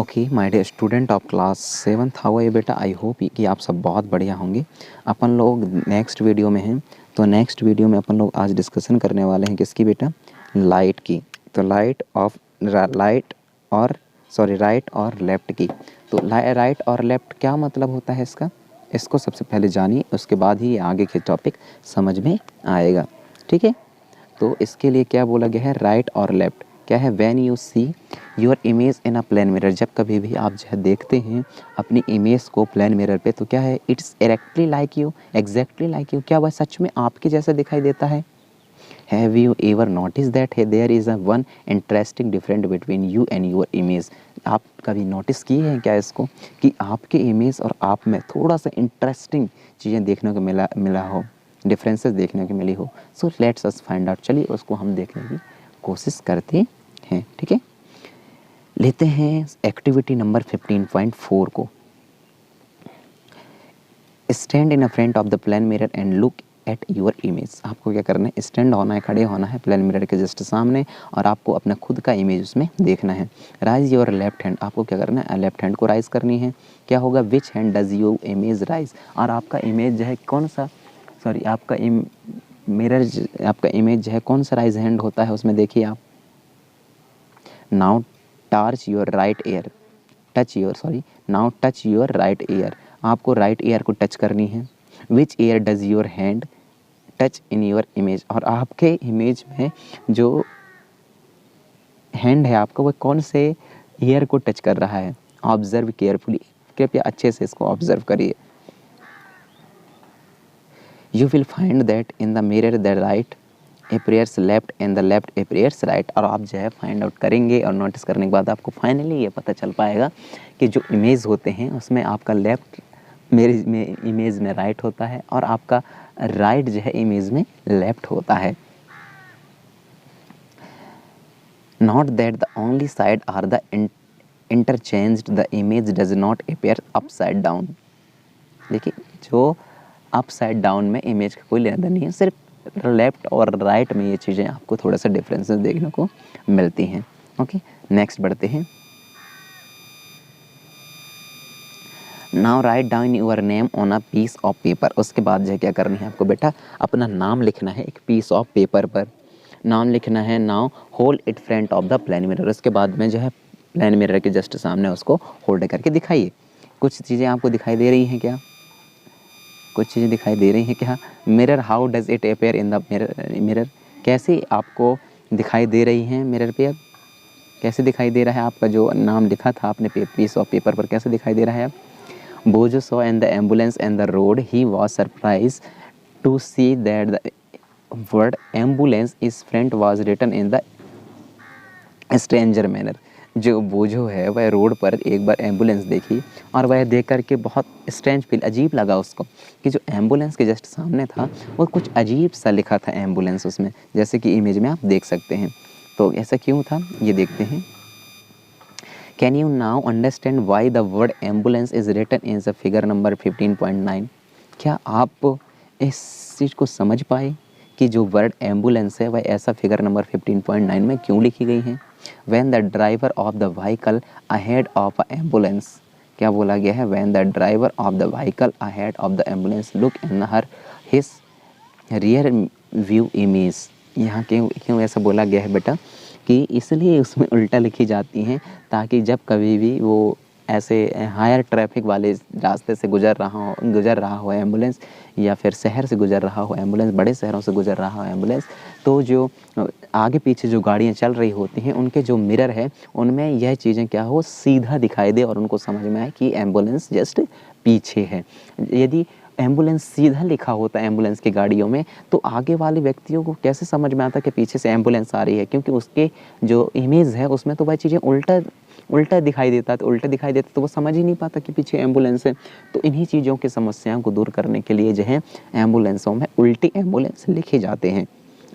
Okay my dear student of class 7th, how are you बेटा? I hope कि आप सब बहुत बढ़िया होंगे। अपन लोग नेक्स्ट वीडियो में हैं। तो नेक्स्ट वीडियो में अपन लोग आज डिस्कशन करने वाले हैं किसकी बेटा? लाइट की। तो लाइट राइट और लेफ़्ट की। तो राइट और लेफ़्ट क्या मतलब होता है इसका? इसको सबसे पहले जानिए, उसके बाद ही आगे के टॉपिक समझ में आएगा। ठीक है, तो इसके लिए क्या बोला गया है? राइट और लेफ़्ट क्या है? When you see your image in a plane mirror, जब कभी भी आप जो है देखते हैं अपनी इमेज को प्लेन मिरर पे, तो क्या है? इट्स एग्जैक्टली लाइक यू, क्या वह सच में आपके जैसा दिखाई देता है? Have you ever notice that there is a one interesting different between you and your image? आप कभी नोटिस किए हैं क्या इसको, कि आपके इमेज और आप में थोड़ा सा इंटरेस्टिंग चीज़ें देखने को मिला हो, डिफरेंसेस देखने को मिली हो? So let's us find out. चलिए उसको हम देखने की कोशिश करते हैं। ठीक है, लेते हैं एक्टिविटी नंबर 15.4 को। Stand in a front of the plane mirror and look at your image. आपको क्या करना है? स्टैंड होना है, खड़े होना है प्लेन मिरर के जस्ट सामने, और आपको अपना खुद का इमेज उसमें देखना है। राइज योर लेफ्ट हैंड, आपको क्या करना है? लेफ्ट हैंड को राइज करनी है। क्या होगा? Which hand does your image rise, और आपका इमेज जो है कौन सा, सॉरी आपका आपका इमेज जो है कौन सा राइज हैंड होता है उसमें? देखिए आप। Now touch your right year, now touch your right year, आपको राइट ईयर को टच करनी है। Which year does your hand touch in your image, और आपके इमेज में जो हैंड है आपका वो कौन से ईयर को टच कर रहा है? ऑब्जर्व केयरफुली, कृपया अच्छे से इसको ऑब्जर्व करिए। You will find that in the mirror the right appears left and the left appears right, और आप जो है फाइंड आउट करेंगे और नोटिस करने के बाद आपको फाइनली ये पता चल पाएगा कि जो इमेज होते हैं उसमें आपका लेफ्ट मेरे में इमेज में राइट होता है, और आपका राइट जो है इमेज में लेफ्ट होता है। Not that the only side are the interchanged, the image does not appear upside down. देखिए, जो अपसाइड डाउन में इमेज का कोई लेना देना नहीं है, सिर्फ लेफ्ट और राइट में ये चीज़ें आपको थोड़ा सा डिफरेंसेस देखने को मिलती हैं। ओके, नेक्स्ट बढ़ते हैं। Now write down your name on a piece of paper. उसके बाद जो है क्या करनी है आपको बेटा? अपना नाम लिखना है एक पीस ऑफ पेपर पर। नाम लिखना है। Now hold it front of the plane mirror, उसके बाद में जो है प्लेन मिरर के जस्ट सामने उसको होल्ड करके दिखाइए। कुछ चीज़ें आपको दिखाई दे रही हैं क्या? कुछ चीज़ें दिखाई दे रही हैं क्या? Mirror, how does it appear in the mirror, कैसे आपको दिखाई दे रही हैं मिरर पे? अब कैसे दिखाई दे रहा है? आपका जो नाम लिखा था आपने पीस ऑफ पेपर पर, कैसे दिखाई दे रहा है अब? Bojo saw in the ambulance and the road. He was surprised to see that the word ambulance is front was written in the stranger manner. जो बोझो है वह रोड पर एक बार एम्बुलेंस देखी, और वह देख कर के बहुत स्ट्रेंज फील, अजीब लगा उसको, कि जो एम्बुलेंस के जस्ट सामने था वो कुछ अजीब सा लिखा था एम्बुलेंस उसमें, जैसे कि इमेज में आप देख सकते हैं। तो ऐसा क्यों था ये देखते हैं। Can you now understand why the word ambulance is written in the figure number 15.9? क्या आप इस चीज़ को समझ पाए कि जो वर्ड एम्बुलेंस है वह ऐसा फिगर नंबर 15.9 में क्यों लिखी गई है? When the driver of the vehicle ahead of a ambulance, क्या बोला गया है? When the driver of the vehicle ahead of the ambulance look in his rear view image, यहाँ क्यों ऐसा बोला गया है बेटा? कि इसलिए उसमें उल्टा लिखी जाती हैं, ताकि जब कभी भी वो ऐसे हायर ट्रैफिक वाले रास्ते से गुजर रहा हो एम्बुलेंस, या फिर शहर से गुजर रहा हो एम्बुलेंस, बड़े शहरों से गुजर रहा हो एम्बुलेंस, तो जो आगे पीछे जो गाड़ियाँ चल रही होती हैं उनके जो मिरर है उनमें यह चीज़ें क्या हो, सीधा दिखाई दे, और उनको समझ में आए कि एम्बुलेंस जस्ट पीछे है। यदि एम्बुलेंस सीधा लिखा होता है एम्बुलेंस की गाड़ियों में, तो आगे वाले व्यक्तियों को कैसे समझ में आता कि पीछे से एम्बुलेंस आ रही है? क्योंकि उसके जो इमेज है उसमें तो वह चीज़ें उल्टा दिखाई देता, तो उल्टा दिखाई देता तो वो समझ ही नहीं पाता कि पीछे एम्बुलेंस है। तो इन्हीं चीज़ों की समस्याओं को दूर करने के लिए जो है एम्बुलेंसों में उल्टी एम्बुलेंस लिखे जाते हैं।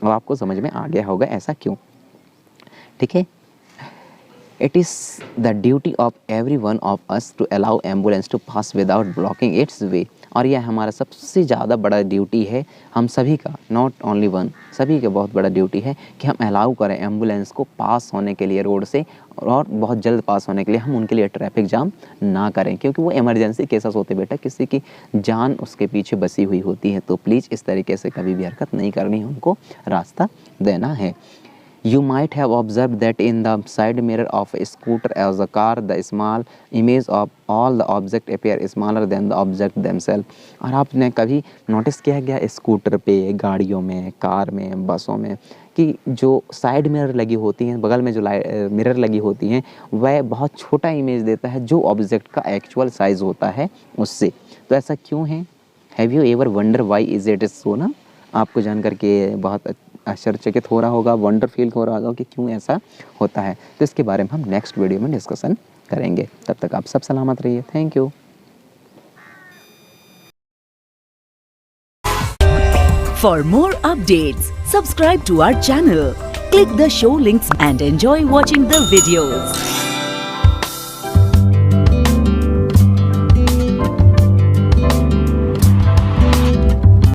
अब आपको समझ में आ गया होगा ऐसा क्यों। ठीक है, It is the duty of every one of us to allow ambulance to pass without blocking its way. और यह हमारा सबसे ज़्यादा बड़ा ड्यूटी है हम सभी का, नॉट ओनली वन, सभी का बहुत बड़ा ड्यूटी है कि हम अलाउ करें एम्बुलेंस को पास होने के लिए रोड से, और बहुत जल्द पास होने के लिए हम उनके लिए ट्रैफिक जाम ना करें, क्योंकि वो इमरजेंसी केसेस होते बेटा, किसी की जान उसके पीछे बसी हुई होती है। तो प्लीज़ इस तरीके से कभी भी हरकत नहीं करनी है, उनको रास्ता देना है। You might have observed that in the side mirror of a scooter or a car, the small image of all the objects appear smaller than the object themselves। और आपने कभी नोटिस किया गया स्कूटर पे, गाड़ियों में, कार में, बसों में, कि जो साइड मिरर लगी होती हैं, बगल में जो मिरर लगी होती हैं, वह बहुत छोटा इमेज देता है जो ऑब्जेक्ट का एक्चुअल साइज़ होता है उससे। तो ऐसा क्यों है? Have you ever wonder why is it is so ना? आपको जानकर के बहुत आश्चर्यचकित हो रहा होगा, वंडर फील हो रहा होगा कि क्यों ऐसा होता है। तो इसके बारे में हम नेक्स्ट वीडियो में डिस्कशन करेंगे। तब तक आप सब सलामत रहिए। Thank you. For more updates, subscribe to our channel, click the show links and enjoy watching the videos.